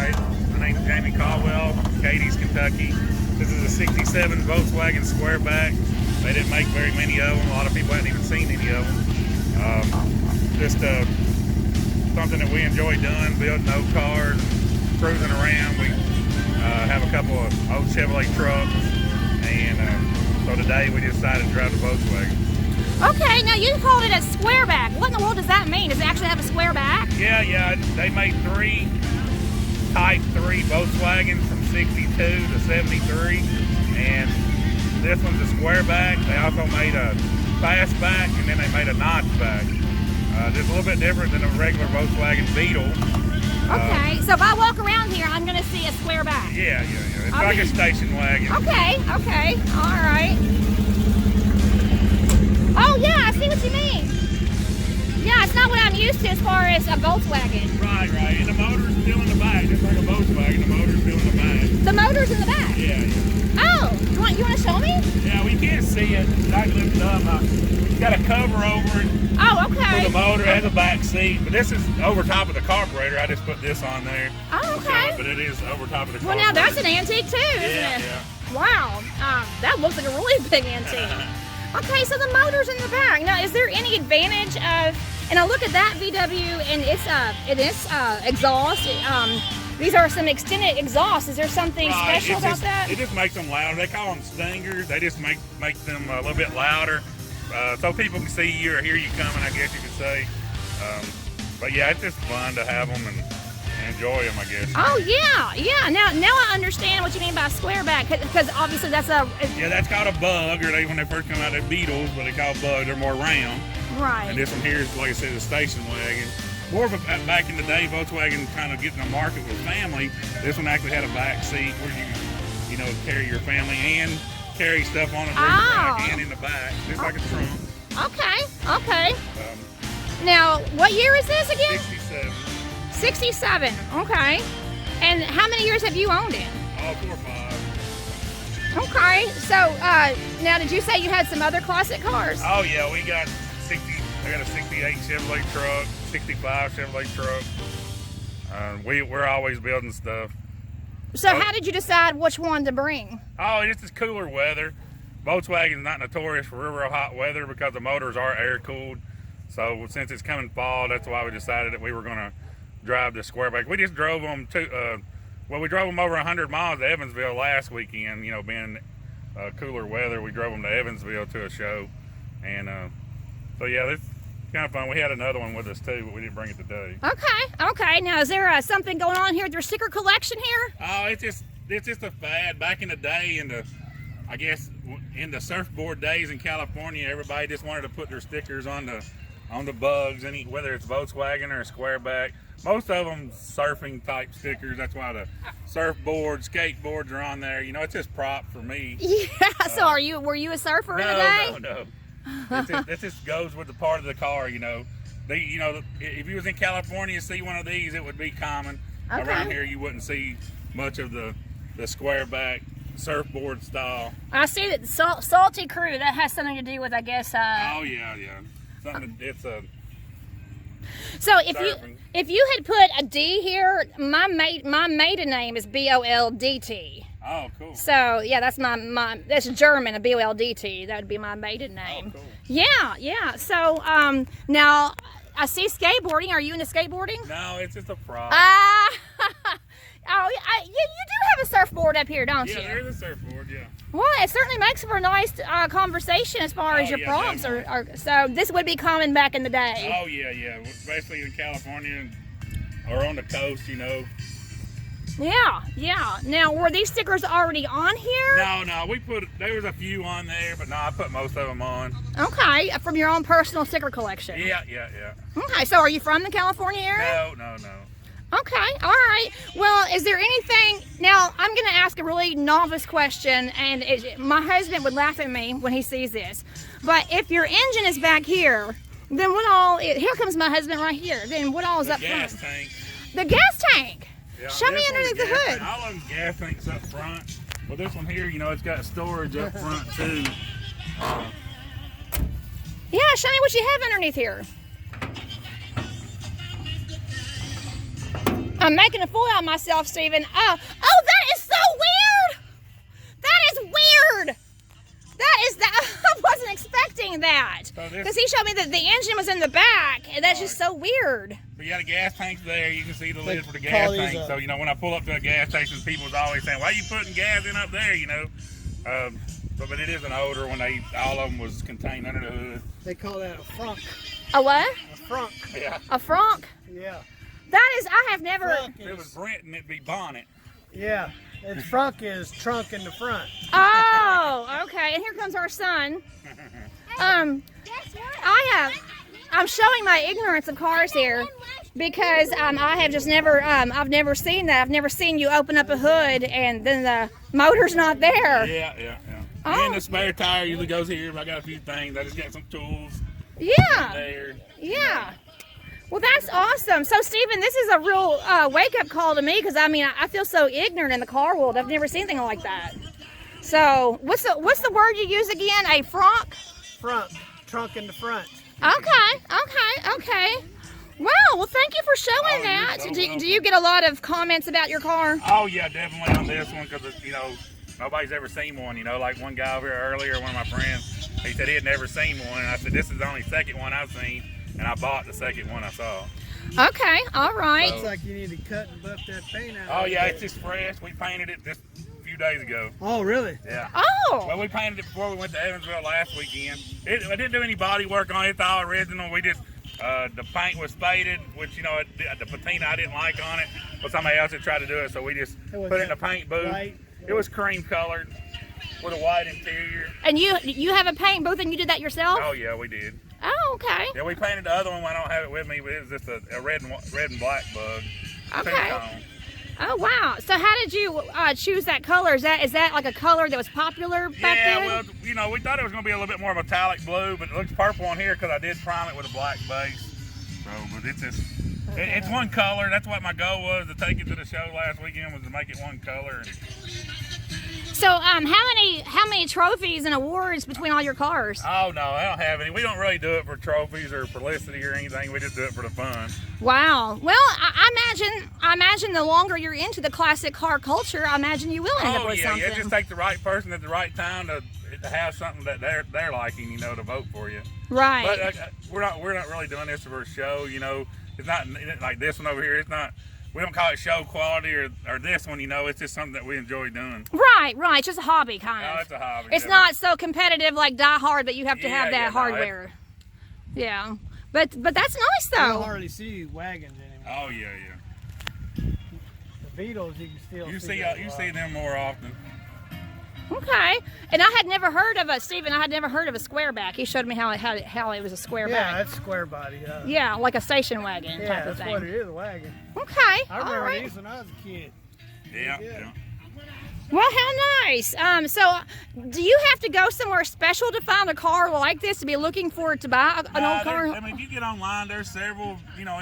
Alright, my name's Jamie Caldwell, Cadiz, Kentucky. This is a 67 Volkswagen Squareback. They didn't make very many of them. A lot of people hadn't even seen any of them. Just something that we enjoy doing, building old cars, cruising around. We have a couple of old Chevrolet trucks, and so today we decided to drive the Volkswagen. Okay, now you called it a squareback. What in the world does that mean? Does it actually have a square back? Yeah, they made Type 3 Volkswagens from 62 to 73, and this one's a squareback. They also made a fastback, and then they made a notchback. Just a little bit different than a regular Volkswagen Beetle. Okay, so if I walk around here, I'm going to see a squareback. Yeah. It's like a station wagon. Okay, all right. Oh yeah, I see what you mean. Yeah, it's not what I'm used to as far as a Volkswagen. Right. And the motor's still in the back, just like a Volkswagen. The motor's still in the back. The motor's in the back? Yeah. Oh, you want to show me? Yeah, we can't see it. I can lift it up. It's got a cover over it. Oh, okay. For the motor and the back seat. But this is over top of the carburetor. I just put this on there. Oh, okay. But it is over top of the carburetor. Well, now that's an antique too, isn't it? Yeah. Wow, that looks like a really big antique. Okay, so the motor's in the back. Now, is there any advantage of, and I look at that VW and its exhaust. These are some extended exhausts. Is there something special about that? It just makes them louder. They call them stingers. They just make them a little bit louder, so people can see you or hear you coming, I guess you could say. But yeah, it's just fun to have them and enjoy them, I guess. Oh yeah. Now I understand what you mean by squareback, because obviously that's a. Yeah, that's called a bug, or when they first come out, they're Beetles, but they call bugs. They're more round. Right. And this one here is, like I said, a station wagon. More of a, back in the day, Volkswagen kind of getting the market with family. This one actually had a back seat where you carry your family and carry stuff on it back and in the back, just like a trunk. Okay. Now, what year is this again? 67. 67. Okay. And how many years have you owned it? 4 or 5. Okay. So now, did you say you had some other classic cars? Oh yeah, I got a 68 Chevrolet truck, 65 Chevrolet truck. We're always building stuff. So how did you decide which one to bring? Oh, it's just cooler weather. Volkswagen's not notorious for real hot weather because the motors are air cooled. So since it's coming fall, that's why we decided that we were going to drive the squareback. We just drove them we drove them over 100 miles to Evansville last weekend. Being cooler weather, we drove them to Evansville to a show, and so yeah, it's kind of fun. We had another one with us too, but we didn't bring it today. Okay. Now, is there something going on here with your sticker collection here? Oh, it's just a fad. Back in the day, I guess in the surfboard days in California, everybody just wanted to put their stickers on the bugs, whether it's Volkswagen or a squareback. Most of them surfing type stickers. That's why the surfboard, skateboards are on there. It's just prop for me. Yeah. So were you a surfer today? No. This just goes with the part of the car. If you was in California and see one of these, it would be common. Okay. Around here, you wouldn't see much of the squareback surfboard style. I see that Salty Crew, that has something to do with, I guess. Oh yeah. It's a. So if you had put a D here, my maiden name is BOLDT. Oh, cool. So yeah, that's that's German, a BOLDT. That would be my maiden name. Oh, cool. Yeah. So now I see skateboarding. Are you into skateboarding? No, it's just a prop. You do have a surfboard up here, don't you? Yeah, there is a surfboard. Yeah. Well, it certainly makes for a nice conversation as far as your props are. So this would be common back in the day. Oh yeah. Especially in California or on the coast, Yeah. Now, were these stickers already on here? No. There was a few on there, but no, I put most of them on. Okay, from your own personal sticker collection. Yeah. Okay, so are you from the California area? No. Okay, all right. Well, is there anything, now I'm going to ask a really novice question, and my husband would laugh at me when he sees this, but if your engine is back here, then here comes my husband right here, then what all is up front? The gas tank. The gas tank? Yeah, show me underneath the hood. All of them gas tanks up front. Well, this one here, it's got storage up front too. Yeah, show me what you have underneath here. I'm making a fool out of myself, Stephen. Oh, that is so weird. That is weird. I wasn't expecting that. Because he showed me that the engine was in the back, and that's just so weird. But you got a gas tank there. You can see the lid for the gas tank. So, you know, when I pull up to a gas station, people was always saying, why are you putting gas in up there, you know? But it is an older one. All of them was contained under the hood. They call that a frunk. A what? A frunk. Yeah. A frunk? Yeah. That is, I have never. If it was Brenton, it'd be bonnet. Yeah. And frunk is trunk in the front. Oh, okay. And here comes our son. I'm showing my ignorance of cars here because I have just never, I've never seen that. I've never seen you open up a hood and then the motor's not there. Yeah. Oh. And the spare tire usually goes here. I got a few things. I just got some tools. Yeah. There. Yeah. Well, that's awesome. So, Stephen, this is a real wake-up call to me because, I mean, I feel so ignorant in the car world. I've never seen anything like that. So, what's the word you use again? A frunk? Front. Trunk in the front. Okay. Wow. Well, thank you for showing that. So do you get a lot of comments about your car? Oh, yeah, definitely on this one because, you know, nobody's ever seen one. You know, like one guy over here earlier, one of my friends, he said he had never seen one. And I said, this is the only second one I've seen. And I bought the second one I saw. Okay, all right. Looks like you need to cut and buff that paint out. Oh, yeah, it's just fresh. We painted it just a few days ago. Oh, really? Yeah. Oh. Well, we painted it before we went to Evansville last weekend. I didn't do any body work on it. It's all original. We just, the paint was faded, which, you know, the patina I didn't like on it, but somebody else had tried to do it, so we just put it in the paint booth. White. It was cream colored with a white interior. And you have a paint booth and you did that yourself? Oh, yeah, we did. Oh, okay. Yeah, we painted the other one. I don't have it with me, but it was just a red and black bug. Okay. Two-tone. Oh, wow. So how did you choose that color? Is that like a color that was popular back then? Yeah, well, you know, we thought it was going to be a little bit more metallic blue, but it looks purple on here because I did prime it with a black base. So, but it's just, it's one color. That's what my goal was, to take it to the show last weekend, was to make it one color. So, how many trophies and awards between all your cars? Oh, no, I don't have any. We don't really do it for trophies or publicity or anything. We just do it for the fun. Wow. Well, I imagine the longer you're into the classic car culture, I imagine you will end up with something. Yeah, it just takes the right person at the right time to have something that they're liking, you know, to vote for you. Right. But we're not really doing this for a show, you know. It's not like this one over here. It's not. We don't call it show quality or this one, you know. It's just something that we enjoy doing. Right. It's just a hobby, kind of. No, it's a hobby. It's not so competitive like Die Hard that you have to have that hardware. Yeah. But that's nice, though. You don't hardly see wagons anymore. Oh, yeah. The Beetles, you can still see. You see them more often. Okay. And I had never heard of a squareback. He showed me how it was a squareback. Yeah, that's square body. Yeah, like a station wagon type of that's thing. what it is, a wagon. Okay. I remember all right. these when I was a kid. Yeah. Well, how nice. So, do you have to go somewhere special to find a car like this to be looking for it to buy an old car? I mean, if you get online, there's several, you know,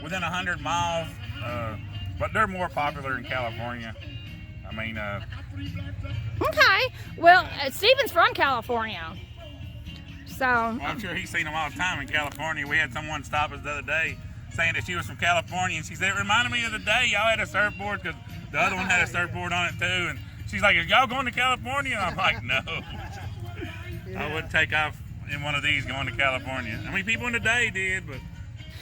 within 100 miles, but they're more popular in California. I mean, Okay. Well, Stephen's from California. So. Well, I'm sure he's seen them all the time in California. We had someone stop us the other day saying that she was from California, and she said, it reminded me of the day y'all had a surfboard, because the other one had a surfboard on it too. And she's like, are y'all going to California? And I'm like, no. I wouldn't take off in one of these going to California. I mean, people in the day did, but.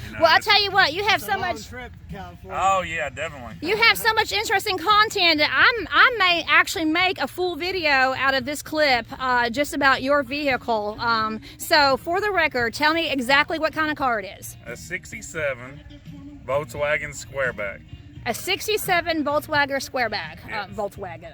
You know, well, I tell you what, you have so much. Trip to California. Oh yeah, definitely. You have so much interesting content. I may actually make a full video out of this clip just about your vehicle. So for the record, tell me exactly what kind of car it is. A 67 Volkswagen Squareback. A 67 Volkswagen Squareback. Yes. Volkswagen.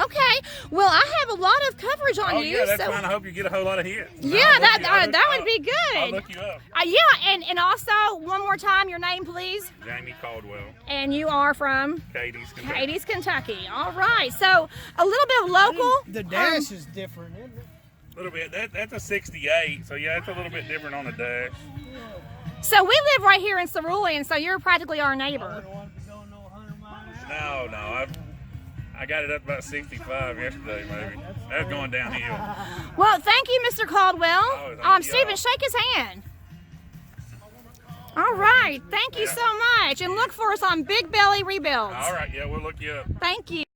Okay. Well, I have a lot of coverage on you. Yeah, that's so. fine. I hope you get a whole lot of hits. Yeah, that would be good. I'll look you up. Yeah, and also, one more time, your name, please. Jamie Caldwell. And you are from? Katie's, Kentucky. All right. So, a little bit of local. The dash is different, isn't it? A little bit. That's a 68, so yeah, it's a little bit different on the dash. So we live right here in Cerulean, so you're practically our neighbor. No, I got it up about 65 yesterday, maybe. That's going downhill. Well, thank you, Mr. Caldwell. Oh, Stephen, shake his hand. All right. Thank you so much. And look for us on Big Belly Rebuilds. All right, yeah, we'll look you up. Thank you.